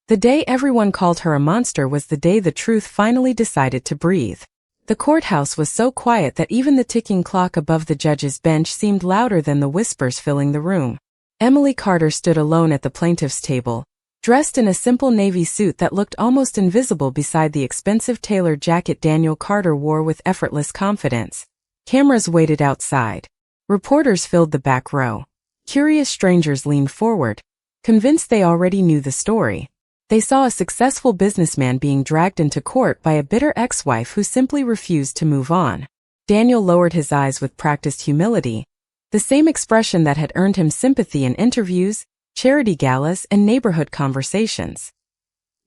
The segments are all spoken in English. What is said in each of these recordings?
The day everyone called her a monster was the day the truth finally decided to breathe. The courthouse was so quiet that even the ticking clock above the judge's bench seemed louder than the whispers filling the room. Emily Carter stood alone at the plaintiff's table, dressed in a simple navy suit that looked almost invisible beside the expensive tailored jacket Daniel Carter wore with effortless confidence. Cameras waited outside. Reporters filled the back row. Curious strangers leaned forward, convinced they already knew the story. They saw a successful businessman being dragged into court by a bitter ex-wife who simply refused to move on. Daniel lowered his eyes with practiced humility, the same expression that had earned him sympathy in interviews, charity galas, and neighborhood conversations.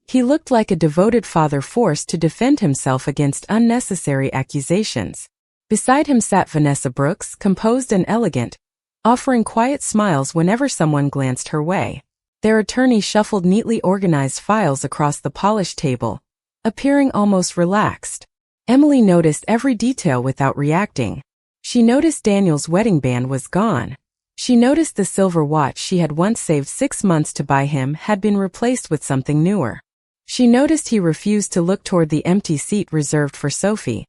He looked like a devoted father forced to defend himself against unnecessary accusations. Beside him sat Vanessa Brooks, composed and elegant, offering quiet smiles whenever someone glanced her way. Their attorney shuffled neatly organized files across the polished table, appearing almost relaxed. Emily noticed every detail without reacting. She noticed Daniel's wedding band was gone. She noticed the silver watch she had once saved 6 months to buy him had been replaced with something newer. She noticed he refused to look toward the empty seat reserved for Sophie.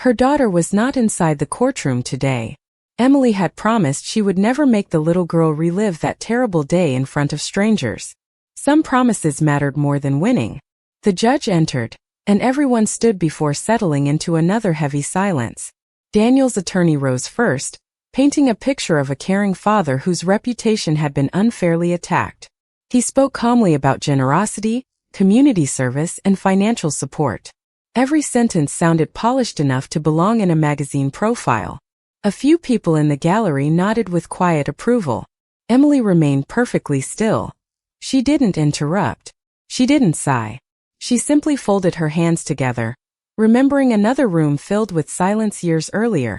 Her daughter was not inside the courtroom today. Emily had promised she would never make the little girl relive that terrible day in front of strangers. Some promises mattered more than winning. The judge entered, and everyone stood before settling into another heavy silence. Daniel's attorney rose first, painting a picture of a caring father whose reputation had been unfairly attacked. He spoke calmly about generosity, community service, and financial support. Every sentence sounded polished enough to belong in a magazine profile. A few people in the gallery nodded with quiet approval. Emily remained perfectly still. She didn't interrupt. She didn't sigh. She simply folded her hands together, remembering another room filled with silence years earlier.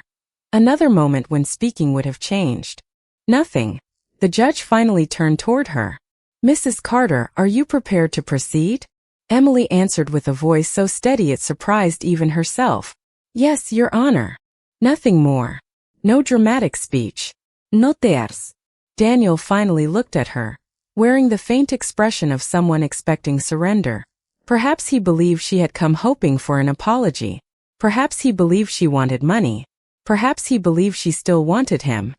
Another moment when speaking would have changed. Nothing. The judge finally turned toward her. "Mrs. Carter, are you prepared to proceed?" Emily answered with a voice so steady it surprised even herself. "Yes, Your Honor." Nothing more. No dramatic speech. No tears. Daniel finally looked at her, wearing the faint expression of someone expecting surrender. Perhaps he believed she had come hoping for an apology. Perhaps he believed she wanted money. Perhaps he believed she still wanted him.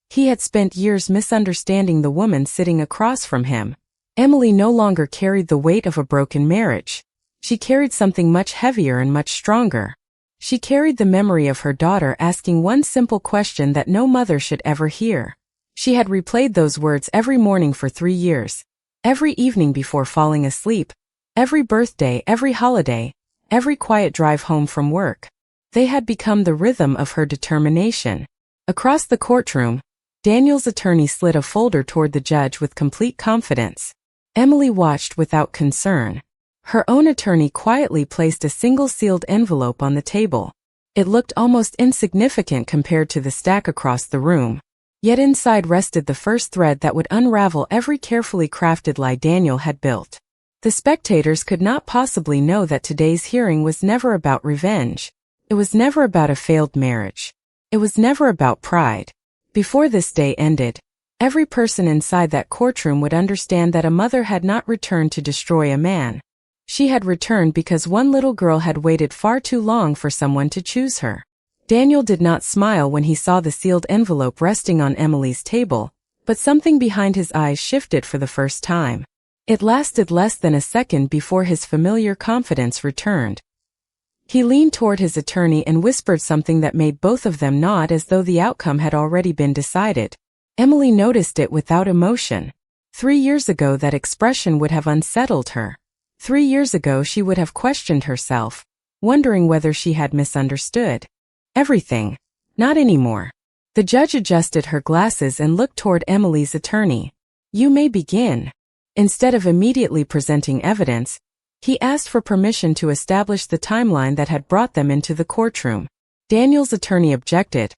He had spent years misunderstanding the woman sitting across from him. Emily no longer carried the weight of a broken marriage. She carried something much heavier and much stronger. She carried the memory of her daughter asking one simple question that no mother should ever hear. She had replayed those words every morning for 3 years, every evening before falling asleep, every birthday, every holiday, every quiet drive home from work. They had become the rhythm of her determination. Across the courtroom, Daniel's attorney slid a folder toward the judge with complete confidence. Emily watched without concern. Her own attorney quietly placed a single sealed envelope on the table. It looked almost insignificant compared to the stack across the room. Yet inside rested the first thread that would unravel every carefully crafted lie Daniel had built. The spectators could not possibly know that today's hearing was never about revenge. It was never about a failed marriage. It was never about pride. Before this day ended, every person inside that courtroom would understand that a mother had not returned to destroy a man. She had returned because one little girl had waited far too long for someone to choose her. Daniel did not smile when he saw the sealed envelope resting on Emily's table, but something behind his eyes shifted for the first time. It lasted less than a second before his familiar confidence returned. He leaned toward his attorney and whispered something that made both of them nod as though the outcome had already been decided. Emily noticed it without emotion. 3 years ago that expression would have unsettled her. 3 years ago she would have questioned herself, wondering whether she had misunderstood everything. Not anymore. The judge adjusted her glasses and looked toward Emily's attorney. "You may begin." Instead of immediately presenting evidence, he asked for permission to establish the timeline that had brought them into the courtroom. Daniel's attorney objected,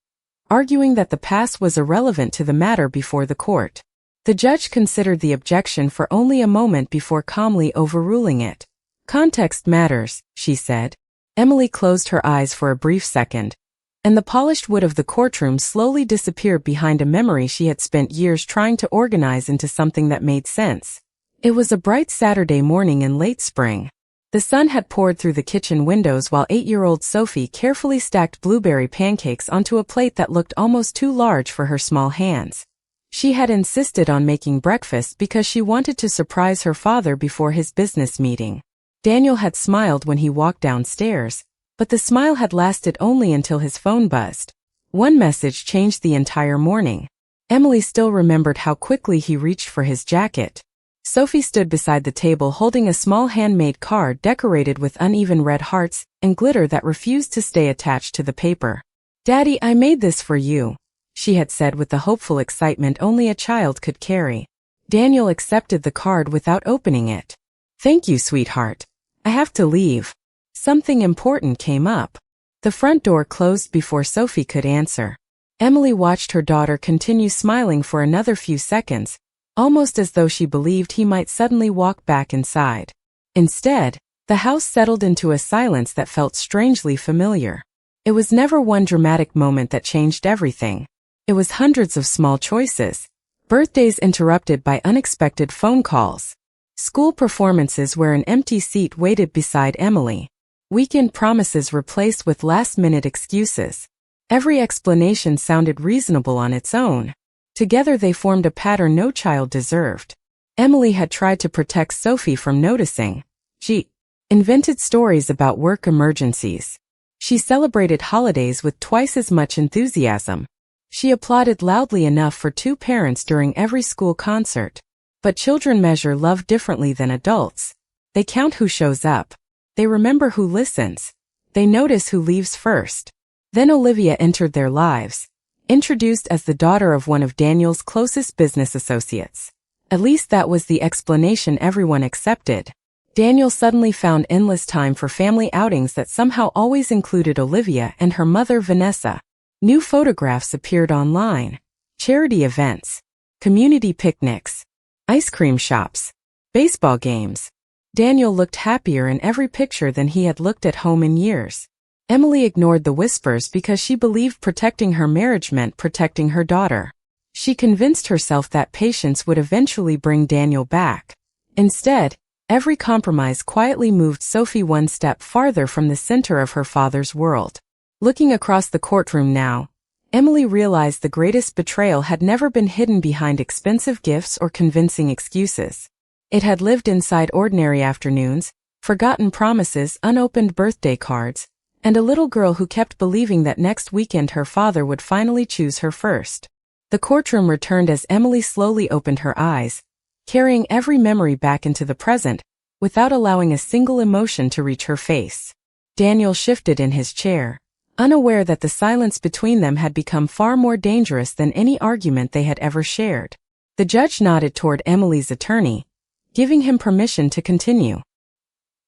arguing that the past was irrelevant to the matter before the court. The judge considered the objection for only a moment before calmly overruling it. "Context matters," she said. Emily closed her eyes for a brief second, and the polished wood of the courtroom slowly disappeared behind a memory she had spent years trying to organize into something that made sense. It was a bright Saturday morning in late spring. The sun had poured through the kitchen windows while 8-year-old Sophie carefully stacked blueberry pancakes onto a plate that looked almost too large for her small hands. She had insisted on making breakfast because she wanted to surprise her father before his business meeting. Daniel had smiled when he walked downstairs, but the smile had lasted only until his phone buzzed. One message changed the entire morning. Emily still remembered how quickly he reached for his jacket. Sophie stood beside the table holding a small handmade card decorated with uneven red hearts and glitter that refused to stay attached to the paper. "Daddy, I made this for you," she had said with the hopeful excitement only a child could carry. Daniel accepted the card without opening it. "Thank you, sweetheart. I have to leave. Something important came up." The front door closed before Sophie could answer. Emily watched her daughter continue smiling for another few seconds, almost as though she believed he might suddenly walk back inside. Instead, the house settled into a silence that felt strangely familiar. It was never one dramatic moment that changed everything. It was hundreds of small choices. Birthdays interrupted by unexpected phone calls. School performances where an empty seat waited beside Emily. Weekend promises replaced with last-minute excuses. Every explanation sounded reasonable on its own. Together they formed a pattern no child deserved. Emily had tried to protect Sophie from noticing. She invented stories about work emergencies. She celebrated holidays with twice as much enthusiasm. She applauded loudly enough for 2 parents during every school concert. But children measure love differently than adults. They count who shows up. They remember who listens. They notice who leaves first. Then Olivia entered their lives. Introduced as the daughter of one of Daniel's closest business associates. At least that was the explanation everyone accepted. Daniel suddenly found endless time for family outings that somehow always included Olivia and her mother Vanessa. New photographs appeared online. Charity events. Community picnics. Ice cream shops. Baseball games. Daniel looked happier in every picture than he had looked at home in years. Emily ignored the whispers because she believed protecting her marriage meant protecting her daughter. She convinced herself that patience would eventually bring Daniel back. Instead, every compromise quietly moved Sophie one step farther from the center of her father's world. Looking across the courtroom now, Emily realized the greatest betrayal had never been hidden behind expensive gifts or convincing excuses. It had lived inside ordinary afternoons, forgotten promises, unopened birthday cards, and a little girl who kept believing that next weekend her father would finally choose her first. The courtroom returned as Emily slowly opened her eyes, carrying every memory back into the present, without allowing a single emotion to reach her face. Daniel shifted in his chair, unaware that the silence between them had become far more dangerous than any argument they had ever shared. The judge nodded toward Emily's attorney, giving him permission to continue.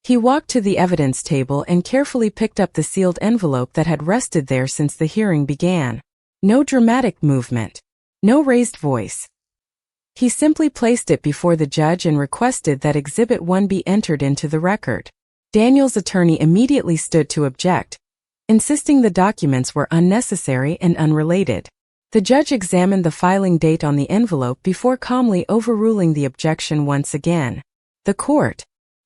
He walked to the evidence table and carefully picked up the sealed envelope that had rested there since the hearing began. No dramatic movement. No raised voice. He simply placed it before the judge and requested that Exhibit 1 be entered into the record. Daniel's attorney immediately stood to object, insisting the documents were unnecessary and unrelated. The judge examined the filing date on the envelope before calmly overruling the objection once again. "The court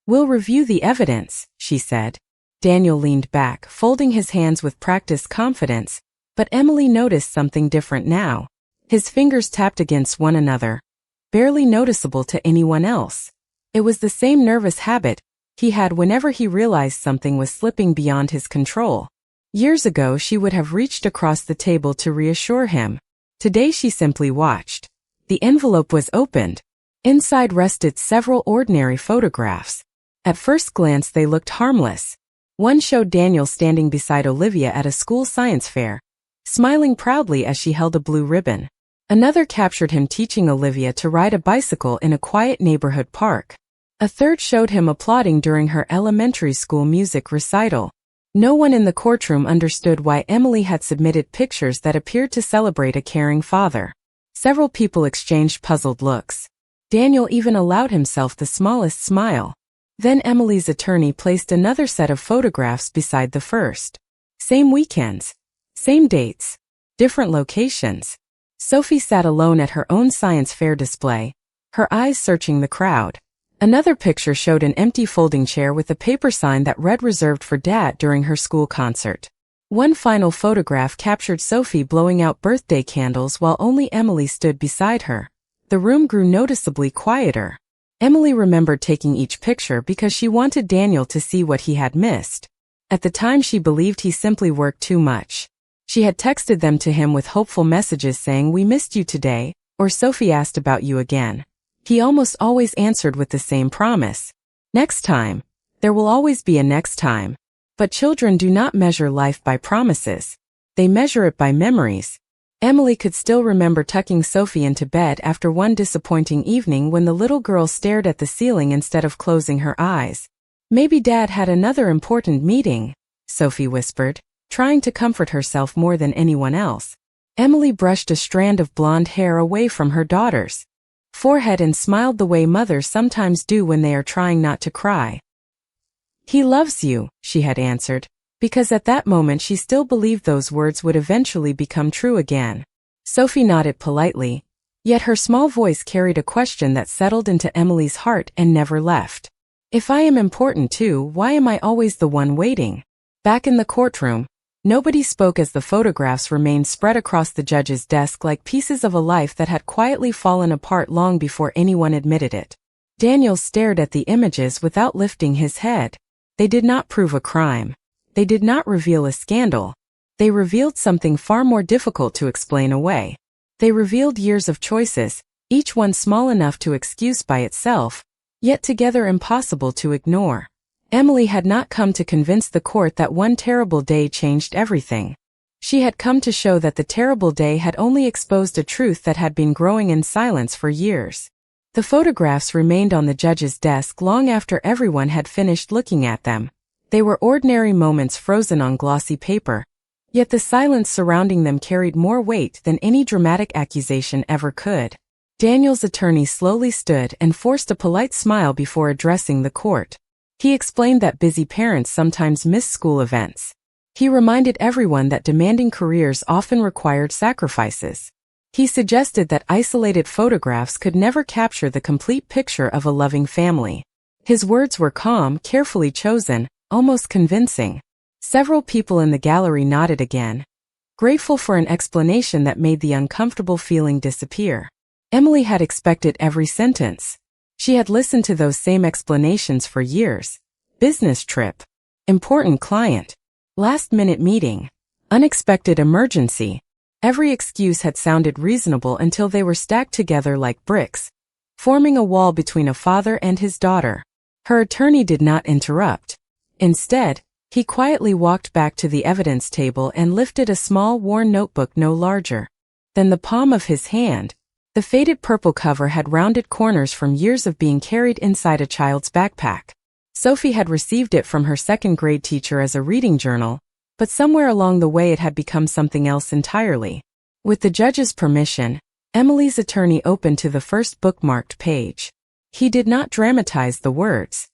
will review the evidence," she said. Daniel leaned back, folding his hands with practiced confidence, but Emily noticed something different now. His fingers tapped against one another, barely noticeable to anyone else. It was the same nervous habit he had whenever he realized something was slipping beyond his control. Years ago she would have reached across the table to reassure him. Today she simply watched. The envelope was opened. Inside rested several ordinary photographs. At first glance they looked harmless. One showed Daniel standing beside Olivia at a school science fair, smiling proudly as she held a blue ribbon. Another captured him teaching Olivia to ride a bicycle in a quiet neighborhood park. A third showed him applauding during her elementary school music recital. No one in the courtroom understood why Emily had submitted pictures that appeared to celebrate a caring father. Several people exchanged puzzled looks. Daniel even allowed himself the smallest smile. Then Emily's attorney placed another set of photographs beside the first. Same weekends. Same dates. Different locations. Sophie sat alone at her own science fair display, her eyes searching the crowd. Another picture showed an empty folding chair with a paper sign that read reserved for Dad during her school concert. One final photograph captured Sophie blowing out birthday candles while only Emily stood beside her. The room grew noticeably quieter. Emily remembered taking each picture because she wanted Daniel to see what he had missed. At the time she believed he simply worked too much. She had texted them to him with hopeful messages saying, "We missed you today," or "Sophie asked about you again." He almost always answered with the same promise. "Next time." There will always be a next time. But children do not measure life by promises. They measure it by memories. Emily could still remember tucking Sophie into bed after one disappointing evening when the little girl stared at the ceiling instead of closing her eyes. "Maybe Dad had another important meeting," Sophie whispered, trying to comfort herself more than anyone else. Emily brushed a strand of blonde hair away from her daughter's forehead and smiled the way mothers sometimes do when they are trying not to cry. "He loves you," she had answered, because at that moment she still believed those words would eventually become true again. Sophie nodded politely, yet her small voice carried a question that settled into Emily's heart and never left. "If I am important too, why am I always the one waiting?" Back in the courtroom, nobody spoke as the photographs remained spread across the judge's desk like pieces of a life that had quietly fallen apart long before anyone admitted it. Daniel stared at the images without lifting his head. They did not prove a crime. They did not reveal a scandal. They revealed something far more difficult to explain away. They revealed years of choices, each one small enough to excuse by itself, yet together impossible to ignore. Emily had not come to convince the court that one terrible day changed everything. She had come to show that the terrible day had only exposed a truth that had been growing in silence for years. The photographs remained on the judge's desk long after everyone had finished looking at them. They were ordinary moments frozen on glossy paper, yet the silence surrounding them carried more weight than any dramatic accusation ever could. Daniel's attorney slowly stood and forced a polite smile before addressing the court. He explained that busy parents sometimes miss school events. He reminded everyone that demanding careers often required sacrifices. He suggested that isolated photographs could never capture the complete picture of a loving family. His words were calm, carefully chosen, almost convincing. Several people in the gallery nodded again, grateful for an explanation that made the uncomfortable feeling disappear. Emily had expected every sentence. She had listened to those same explanations for years. Business trip, important client, last-minute meeting, unexpected emergency. Every excuse had sounded reasonable until they were stacked together like bricks, forming a wall between a father and his daughter. Her attorney did not interrupt. Instead, he quietly walked back to the evidence table and lifted a small worn notebook no larger than the palm of his hand. The faded purple cover had rounded corners from years of being carried inside a child's backpack. Sophie had received it from her second-grade teacher as a reading journal, but somewhere along the way it had become something else entirely. With the judge's permission, Emily's attorney opened to the first bookmarked page. He did not dramatize the words.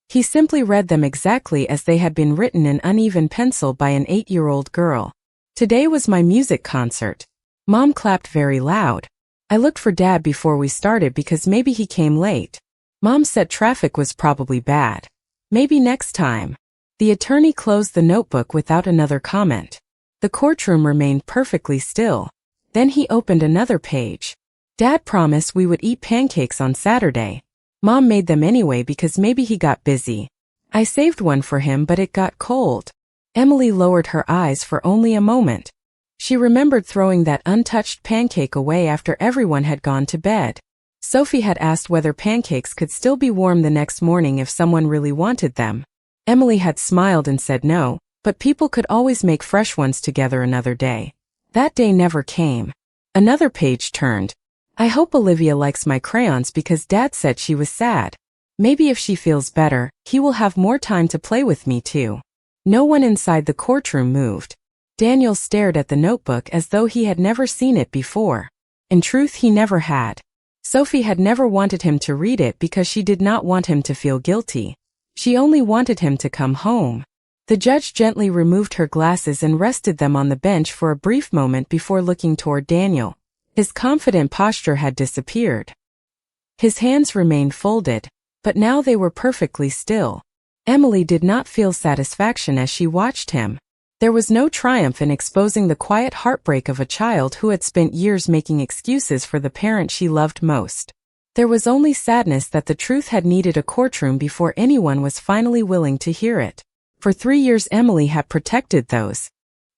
He simply read them exactly as they had been written in uneven pencil by an 8-year-old girl. "Today was my music concert. Mom clapped very loud. I looked for Dad before we started because maybe he came late. Mom said traffic was probably bad. Maybe next time." The attorney closed the notebook without another comment. The courtroom remained perfectly still. Then he opened another page. "Dad promised we would eat pancakes on Saturday. Mom made them anyway because maybe he got busy. I saved one for him but it got cold." Emily lowered her eyes for only a moment. She remembered throwing that untouched pancake away after everyone had gone to bed. Sophie had asked whether pancakes could still be warm the next morning if someone really wanted them. Emily had smiled and said no, but people could always make fresh ones together another day. That day never came. Another page turned. "I hope Olivia likes my crayons because Dad said she was sad. Maybe if she feels better, he will have more time to play with me too." No one inside the courtroom moved. Daniel stared at the notebook as though he had never seen it before. In truth, he never had. Sophie had never wanted him to read it because she did not want him to feel guilty. She only wanted him to come home. The judge gently removed her glasses and rested them on the bench for a brief moment before looking toward Daniel. His confident posture had disappeared. His hands remained folded, but now they were perfectly still. Emily did not feel satisfaction as she watched him. There was no triumph in exposing the quiet heartbreak of a child who had spent years making excuses for the parent she loved most. There was only sadness that the truth had needed a courtroom before anyone was finally willing to hear it. For 3 years Emily had protected those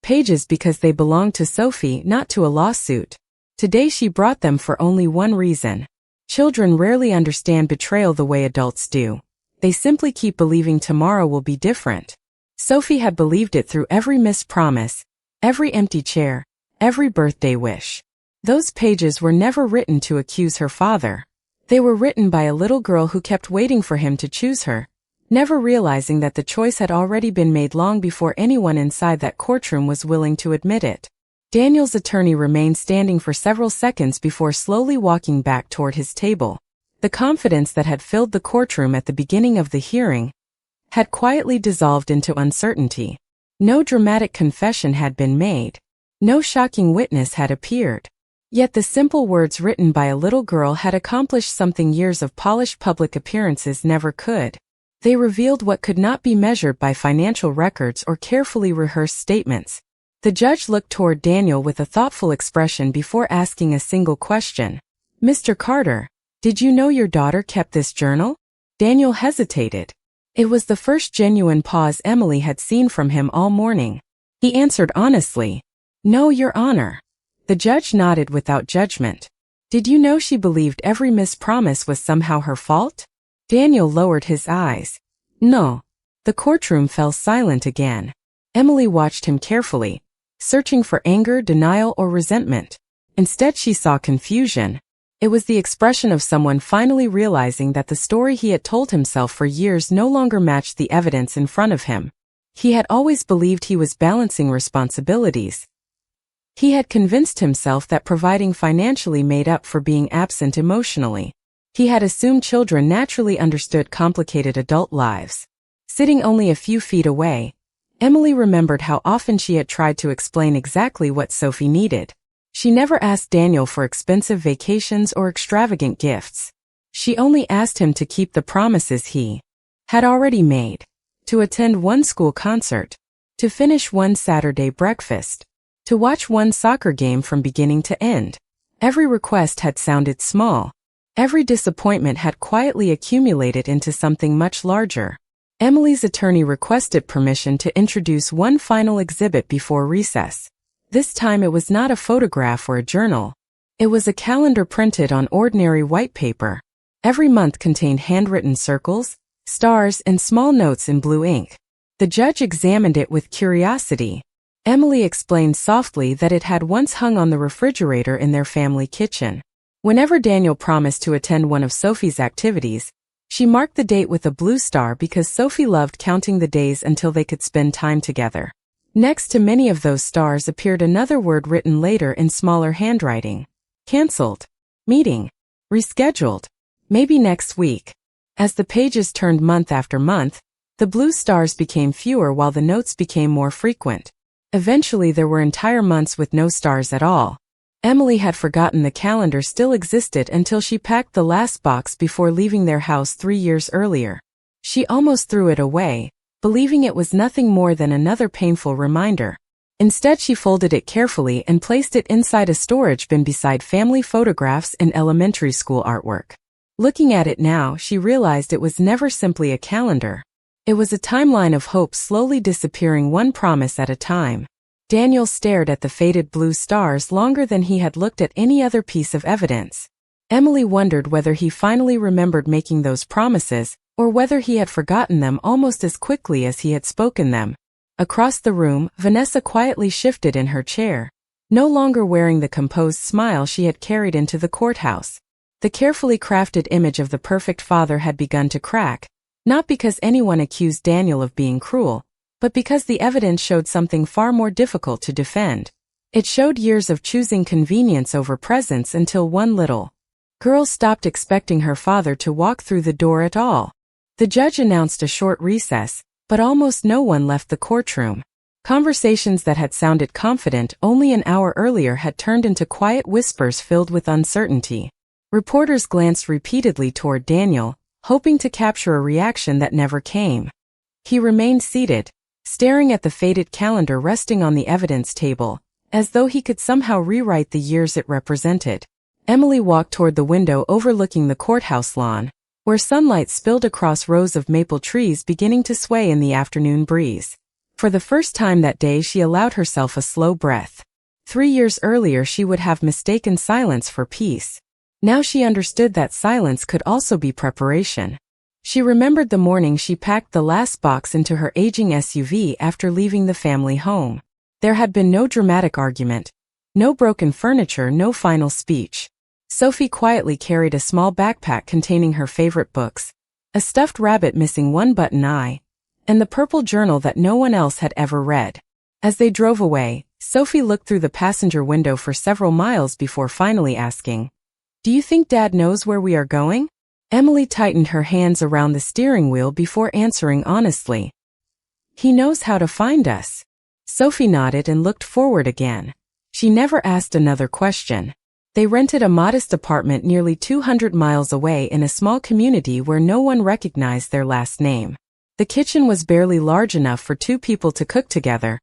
pages because they belonged to Sophie, not to a lawsuit. Today she brought them for only one reason. Children rarely understand betrayal the way adults do. They simply keep believing tomorrow will be different. Sophie had believed it through every missed promise, every empty chair, every birthday wish. Those pages were never written to accuse her father. They were written by a little girl who kept waiting for him to choose her, never realizing that the choice had already been made long before anyone inside that courtroom was willing to admit it. Daniel's attorney remained standing for several seconds before slowly walking back toward his table. The confidence that had filled the courtroom at the beginning of the hearing had quietly dissolved into uncertainty. No dramatic confession had been made. No shocking witness had appeared. Yet the simple words written by a little girl had accomplished something years of polished public appearances never could. They revealed what could not be measured by financial records or carefully rehearsed statements. The judge looked toward Daniel with a thoughtful expression before asking a single question. "Mr. Carter, did you know your daughter kept this journal?" Daniel hesitated. It was the first genuine pause Emily had seen from him all morning. He answered honestly, "No, Your Honor." The judge nodded without judgment. "Did you know she believed every missed promise was somehow her fault?" Daniel lowered his eyes. "No." The courtroom fell silent again. Emily watched him carefully, searching for anger, denial, or resentment. Instead she saw confusion. It was the expression of someone finally realizing that the story he had told himself for years no longer matched the evidence in front of him. He had always believed he was balancing responsibilities. He had convinced himself that providing financially made up for being absent emotionally. He had assumed children naturally understood complicated adult lives. Sitting only a few feet away, Emily remembered how often she had tried to explain exactly what Sophie needed. She never asked Daniel for expensive vacations or extravagant gifts. She only asked him to keep the promises he had already made. To attend one school concert. To finish one Saturday breakfast. To watch one soccer game from beginning to end. Every request had sounded small. Every disappointment had quietly accumulated into something much larger. Emily's attorney requested permission to introduce one final exhibit before recess. This time it was not a photograph or a journal. It was a calendar printed on ordinary white paper. Every month contained handwritten circles, stars, and small notes in blue ink. The judge examined it with curiosity. Emily explained softly that it had once hung on the refrigerator in their family kitchen. Whenever Daniel promised to attend one of Sophie's activities, she marked the date with a blue star because Sophie loved counting the days until they could spend time together. Next to many of those stars appeared another word written later in smaller handwriting. Cancelled. Meeting. Rescheduled. Maybe next week. As the pages turned month after month, the blue stars became fewer while the notes became more frequent. Eventually there were entire months with no stars at all. Emily had forgotten the calendar still existed until she packed the last box before leaving their house 3 years earlier. She almost threw it away, believing it was nothing more than another painful reminder. Instead she folded it carefully and placed it inside a storage bin beside family photographs and elementary school artwork. Looking at it now, she realized it was never simply a calendar. It was a timeline of hope slowly disappearing one promise at a time. Daniel stared at the faded blue stars longer than he had looked at any other piece of evidence. Emily wondered whether he finally remembered making those promises, or whether he had forgotten them almost as quickly as he had spoken them. Across the room, Vanessa quietly shifted in her chair, no longer wearing the composed smile she had carried into the courthouse. The carefully crafted image of the perfect father had begun to crack, not because anyone accused Daniel of being cruel, but because the evidence showed something far more difficult to defend. It showed years of choosing convenience over presence until one little girl stopped expecting her father to walk through the door at all. The judge announced a short recess, but almost no one left the courtroom. Conversations that had sounded confident only an hour earlier had turned into quiet whispers filled with uncertainty. Reporters glanced repeatedly toward Daniel, hoping to capture a reaction that never came. He remained seated, staring at the faded calendar resting on the evidence table, as though he could somehow rewrite the years it represented. Emily walked toward the window overlooking the courthouse lawn, where sunlight spilled across rows of maple trees beginning to sway in the afternoon breeze. For the first time that day she allowed herself a slow breath. 3 years earlier she would have mistaken silence for peace. Now she understood that silence could also be preparation. She remembered the morning she packed the last box into her aging SUV after leaving the family home. There had been no dramatic argument, no broken furniture, no final speech. Sophie quietly carried a small backpack containing her favorite books, a stuffed rabbit missing one button eye, and the purple journal that no one else had ever read. As they drove away, Sophie looked through the passenger window for several miles before finally asking, "Do you think Dad knows where we are going?" Emily tightened her hands around the steering wheel before answering honestly. "He knows how to find us." Sophie nodded and looked forward again. She never asked another question. They rented a modest apartment nearly 200 miles away in a small community where no one recognized their last name. The kitchen was barely large enough for 2 people to cook together,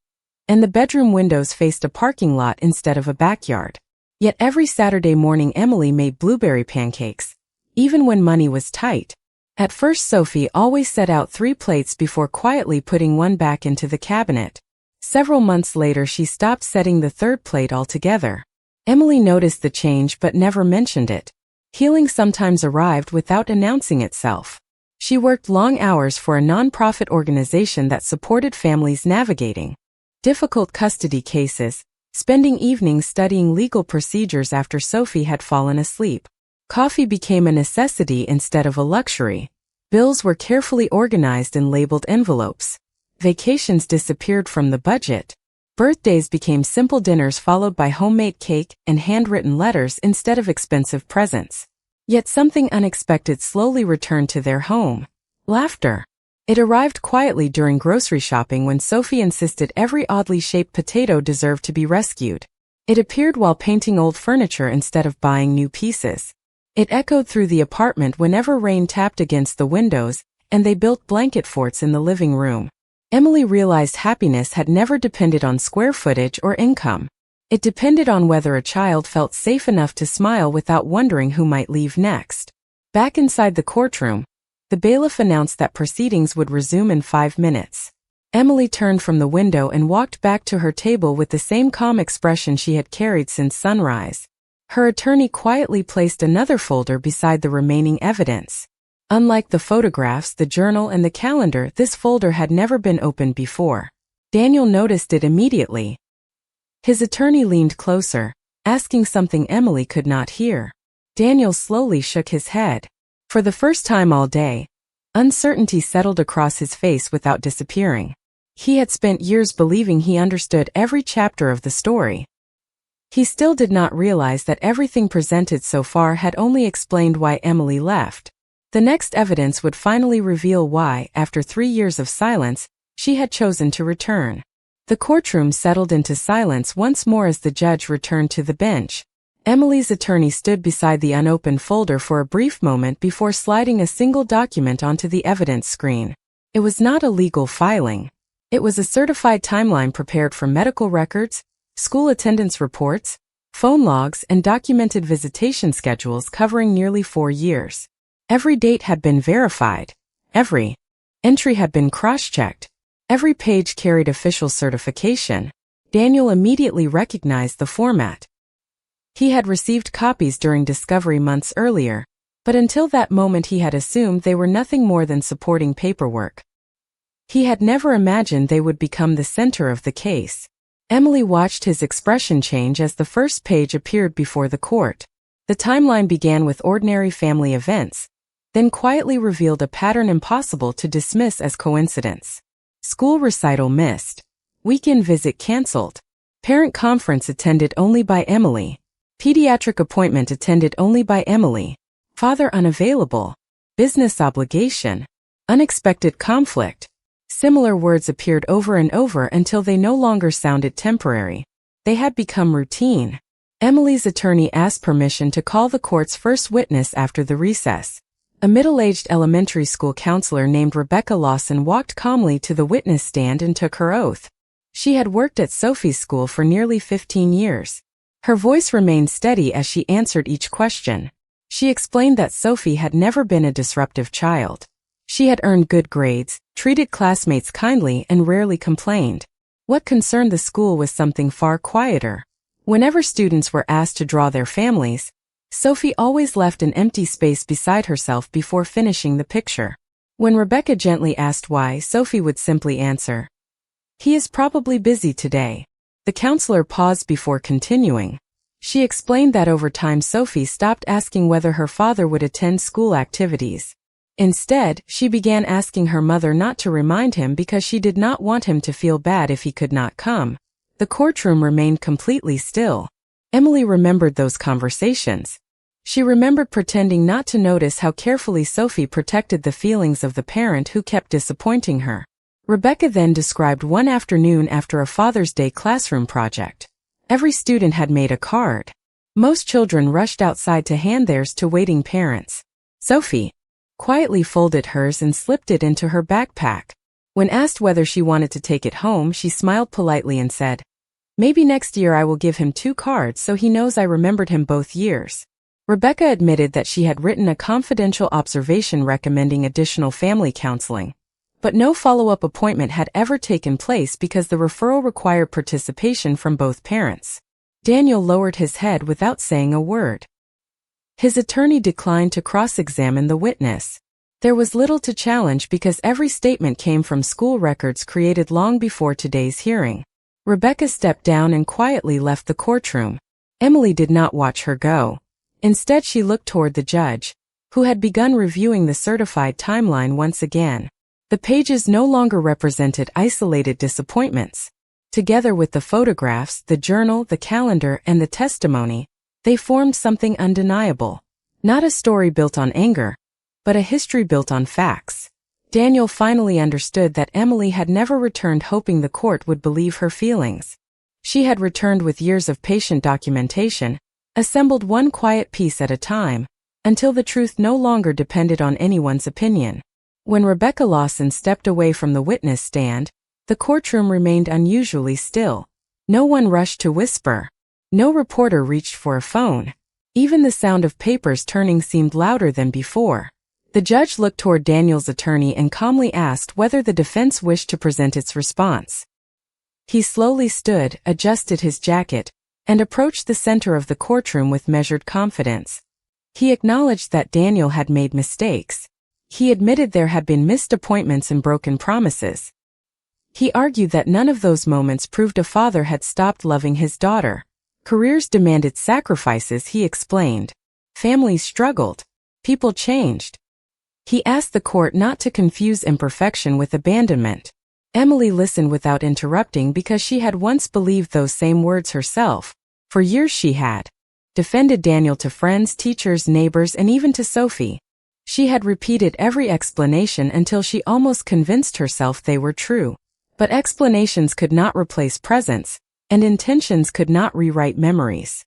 and the bedroom windows faced a parking lot instead of a backyard. Yet every Saturday morning Emily made blueberry pancakes, even when money was tight. At first Sophie always set out 3 plates before quietly putting one back into the cabinet. Several months later she stopped setting the 3rd plate altogether. Emily noticed the change but never mentioned it. Healing sometimes arrived without announcing itself. She worked long hours for a non-profit organization that supported families navigating difficult custody cases, spending evenings studying legal procedures after Sophie had fallen asleep. Coffee became a necessity instead of a luxury. Bills were carefully organized in labeled envelopes. Vacations disappeared from the budget. Birthdays became simple dinners followed by homemade cake and handwritten letters instead of expensive presents. Yet something unexpected slowly returned to their home. Laughter. It arrived quietly during grocery shopping when Sophie insisted every oddly shaped potato deserved to be rescued. It appeared while painting old furniture instead of buying new pieces. It echoed through the apartment whenever rain tapped against the windows, and they built blanket forts in the living room. Emily realized happiness had never depended on square footage or income. It depended on whether a child felt safe enough to smile without wondering who might leave next. Back inside the courtroom, the bailiff announced that proceedings would resume in 5 minutes. Emily turned from the window and walked back to her table with the same calm expression she had carried since sunrise. Her attorney quietly placed another folder beside the remaining evidence. Unlike the photographs, the journal, and the calendar, this folder had never been opened before. Daniel noticed it immediately. His attorney leaned closer, asking something Emily could not hear. Daniel slowly shook his head. For the first time all day, uncertainty settled across his face without disappearing. He had spent years believing he understood every chapter of the story. He still did not realize that everything presented so far had only explained why Emily left. The next evidence would finally reveal why, after 3 years of silence, she had chosen to return. The courtroom settled into silence once more as the judge returned to the bench. Emily's attorney stood beside the unopened folder for a brief moment before sliding a single document onto the evidence screen. It was not a legal filing. It was a certified timeline prepared from medical records, school attendance reports, phone logs, and documented visitation schedules covering nearly 4 years. Every date had been verified. Every entry had been cross-checked. Every page carried official certification. Daniel immediately recognized the format. He had received copies during discovery months earlier, but until that moment he had assumed they were nothing more than supporting paperwork. He had never imagined they would become the center of the case. Emily watched his expression change as the first page appeared before the court. The timeline began with ordinary family events, then quietly revealed a pattern impossible to dismiss as coincidence. School recital missed. Weekend visit canceled. Parent conference attended only by Emily. Pediatric appointment attended only by Emily. Father unavailable. Business obligation. Unexpected conflict. Similar words appeared over and over until they no longer sounded temporary. They had become routine. Emily's attorney asked permission to call the court's first witness after the recess. A middle-aged elementary school counselor named Rebecca Lawson walked calmly to the witness stand and took her oath. She had worked at Sophie's school for nearly 15 years. Her voice remained steady as she answered each question. She explained that Sophie had never been a disruptive child. She had earned good grades, treated classmates kindly, and rarely complained. What concerned the school was something far quieter. Whenever students were asked to draw their families, Sophie always left an empty space beside herself before finishing the picture. When Rebecca gently asked why, Sophie would simply answer, "He is probably busy today." The counselor paused before continuing. She explained that over time Sophie stopped asking whether her father would attend school activities. Instead, she began asking her mother not to remind him because she did not want him to feel bad if he could not come. The courtroom remained completely still. Emily remembered those conversations. She remembered pretending not to notice how carefully Sophie protected the feelings of the parent who kept disappointing her. Rebecca then described one afternoon after a Father's Day classroom project. Every student had made a card. Most children rushed outside to hand theirs to waiting parents. Sophie quietly folded hers and slipped it into her backpack. When asked whether she wanted to take it home, she smiled politely and said, "Maybe next year I will give him 2 cards so he knows I remembered him both years." Rebecca admitted that she had written a confidential observation recommending additional family counseling, but no follow-up appointment had ever taken place because the referral required participation from both parents. Daniel lowered his head without saying a word. His attorney declined to cross-examine the witness. There was little to challenge because every statement came from school records created long before today's hearing. Rebecca stepped down and quietly left the courtroom. Emily did not watch her go. Instead, she looked toward the judge, who had begun reviewing the certified timeline once again. The pages no longer represented isolated disappointments. Together with the photographs, the journal, the calendar, and the testimony, they formed something undeniable. Not a story built on anger, but a history built on facts. Daniel finally understood that Emily had never returned hoping the court would believe her feelings. She had returned with years of patient documentation, assembled one quiet piece at a time, until the truth no longer depended on anyone's opinion. When Rebecca Lawson stepped away from the witness stand, the courtroom remained unusually still. No one rushed to whisper. No reporter reached for a phone. Even the sound of papers turning seemed louder than before. The judge looked toward Daniel's attorney and calmly asked whether the defense wished to present its response. He slowly stood, adjusted his jacket, and approached the center of the courtroom with measured confidence. He acknowledged that Daniel had made mistakes. He admitted there had been missed appointments and broken promises. He argued that none of those moments proved a father had stopped loving his daughter. Careers demanded sacrifices, he explained. Families struggled. People changed. He asked the court not to confuse imperfection with abandonment. Emily listened without interrupting because she had once believed those same words herself. For years she had defended Daniel to friends, teachers, neighbors, and even to Sophie. She had repeated every explanation until she almost convinced herself they were true. But explanations could not replace presence, and intentions could not rewrite memories.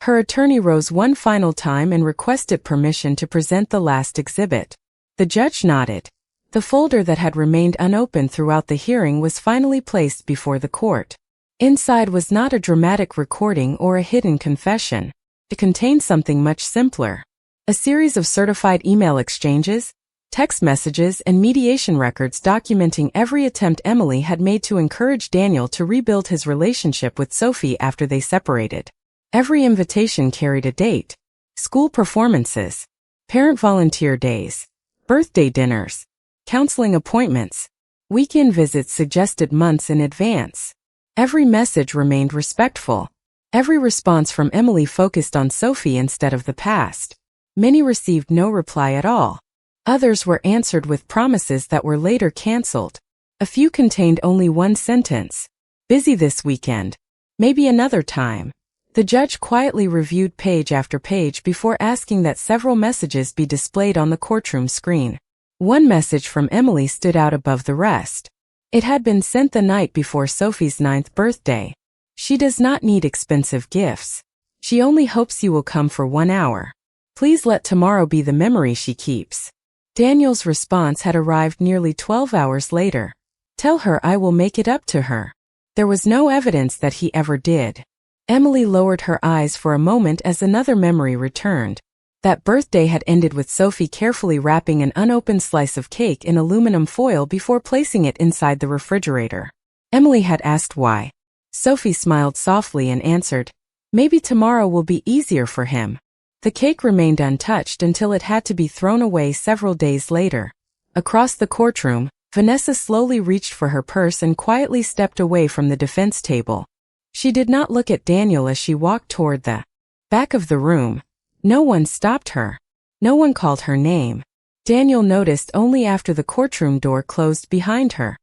Her attorney rose one final time and requested permission to present the last exhibit. The judge nodded. The folder that had remained unopened throughout the hearing was finally placed before the court. Inside was not a dramatic recording or a hidden confession. It contained something much simpler. A series of certified email exchanges, text messages, and mediation records documenting every attempt Emily had made to encourage Daniel to rebuild his relationship with Sophie after they separated. Every invitation carried a date. School performances, parent volunteer days, birthday dinners, counseling appointments, weekend visits suggested months in advance. Every message remained respectful. Every response from Emily focused on Sophie instead of the past. Many received no reply at all. Others were answered with promises that were later canceled. A few contained only one sentence. "Busy this weekend. Maybe another time." The judge quietly reviewed page after page before asking that several messages be displayed on the courtroom screen. One message from Emily stood out above the rest. It had been sent the night before Sophie's 9th birthday. "She does not need expensive gifts. She only hopes you will come for 1 hour." Please let tomorrow be the memory she keeps. Daniel's response had arrived nearly 12 hours later. Tell her I will make it up to her. There was no evidence that he ever did. Emily lowered her eyes for a moment as another memory returned. That birthday had ended with Sophie carefully wrapping an unopened slice of cake in aluminum foil before placing it inside the refrigerator. Emily had asked why. Sophie smiled softly and answered, "Maybe tomorrow will be easier for him." The cake remained untouched until it had to be thrown away several days later. Across the courtroom, Vanessa slowly reached for her purse and quietly stepped away from the defense table. She did not look at Daniel as she walked toward the back of the room. No one stopped her. No one called her name. Daniel noticed only after the courtroom door closed behind her.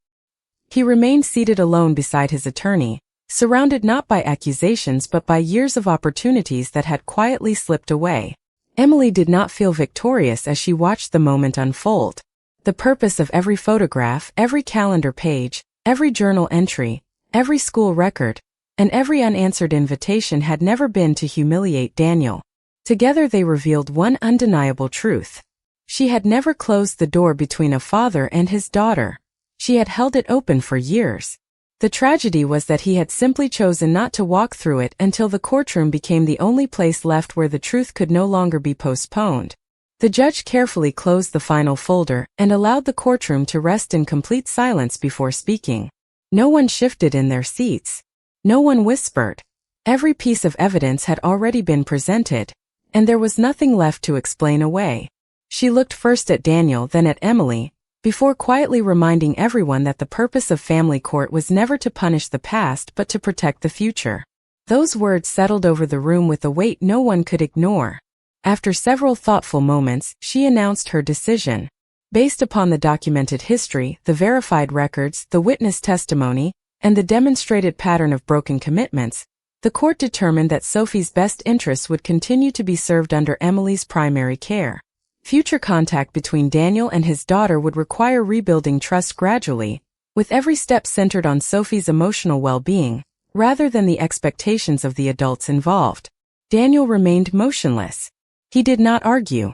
He remained seated alone beside his attorney, surrounded not by accusations but by years of opportunities that had quietly slipped away. Emily did not feel victorious as she watched the moment unfold. The purpose of every photograph, every calendar page, every journal entry, every school record, and every unanswered invitation had never been to humiliate Daniel. Together they revealed one undeniable truth. She had never closed the door between a father and his daughter. She had held it open for years. The tragedy was that he had simply chosen not to walk through it until the courtroom became the only place left where the truth could no longer be postponed. The judge carefully closed the final folder and allowed the courtroom to rest in complete silence before speaking. No one shifted in their seats. No one whispered. Every piece of evidence had already been presented, and there was nothing left to explain away. She looked first at Daniel, then at Emily, before quietly reminding everyone that the purpose of family court was never to punish the past but to protect the future. Those words settled over the room with a weight no one could ignore. After several thoughtful moments, she announced her decision. Based upon the documented history, the verified records, the witness testimony, and the demonstrated pattern of broken commitments, the court determined that Sophie's best interests would continue to be served under Emily's primary care. Future contact between Daniel and his daughter would require rebuilding trust gradually, with every step centered on Sophie's emotional well-being, rather than the expectations of the adults involved. Daniel remained motionless. He did not argue.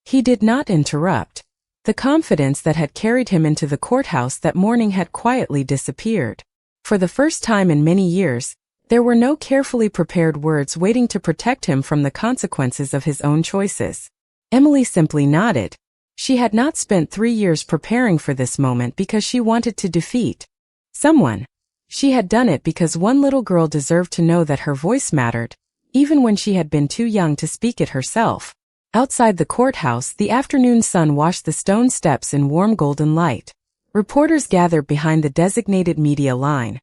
He did not interrupt. The confidence that had carried him into the courthouse that morning had quietly disappeared. For the first time in many years, there were no carefully prepared words waiting to protect him from the consequences of his own choices. Emily simply nodded. She had not spent 3 years preparing for this moment because she wanted to defeat someone. She had done it because one little girl deserved to know that her voice mattered, even when she had been too young to speak it herself. Outside the courthouse, the afternoon sun washed the stone steps in warm golden light. Reporters gathered behind the designated media line,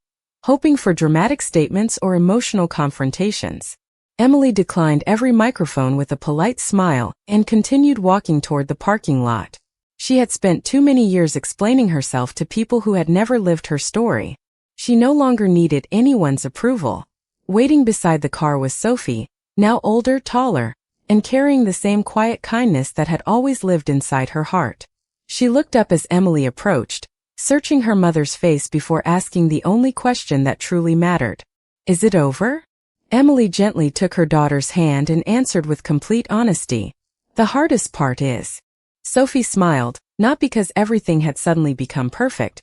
hoping for dramatic statements or emotional confrontations. Emily declined every microphone with a polite smile and continued walking toward the parking lot. She had spent too many years explaining herself to people who had never lived her story. She no longer needed anyone's approval. Waiting beside the car was Sophie, now older, taller, and carrying the same quiet kindness that had always lived inside her heart. She looked up as Emily approached, searching her mother's face before asking the only question that truly mattered. "Is it over?" Emily gently took her daughter's hand and answered with complete honesty. "The hardest part is." Sophie smiled, not because everything had suddenly become perfect,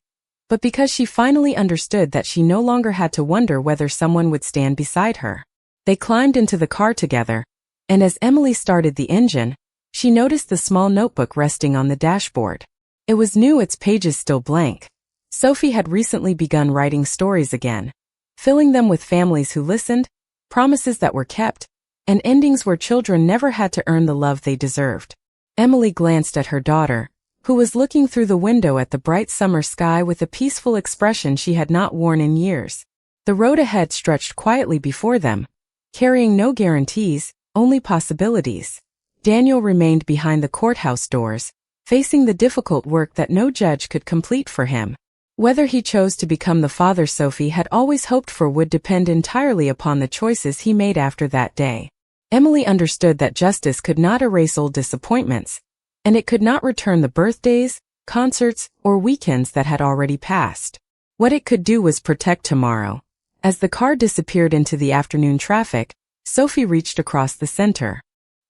but because she finally understood that she no longer had to wonder whether someone would stand beside her. They climbed into the car together, and as Emily started the engine, she noticed the small notebook resting on the dashboard. It was new, its pages still blank. Sophie had recently begun writing stories again, filling them with families who listened, promises that were kept, and endings where children never had to earn the love they deserved. Emily glanced at her daughter, who was looking through the window at the bright summer sky with a peaceful expression she had not worn in years. The road ahead stretched quietly before them, carrying no guarantees, only possibilities. Daniel remained behind the courthouse doors, facing the difficult work that no judge could complete for him. Whether he chose to become the father Sophie had always hoped for would depend entirely upon the choices he made after that day. Emily understood that justice could not erase old disappointments, and it could not return the birthdays, concerts, or weekends that had already passed. What it could do was protect tomorrow. As the car disappeared into the afternoon traffic, Sophie reached across the center.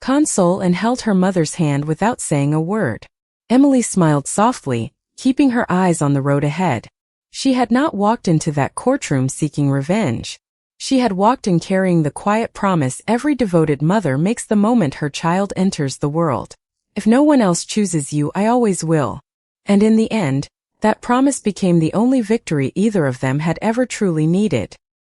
console and held her mother's hand without saying a word. Emily smiled softly, keeping her eyes on the road ahead. She had not walked into that courtroom seeking revenge. She had walked in carrying the quiet promise every devoted mother makes the moment her child enters the world. If no one else chooses you, I always will. And in the end, that promise became the only victory either of them had ever truly needed.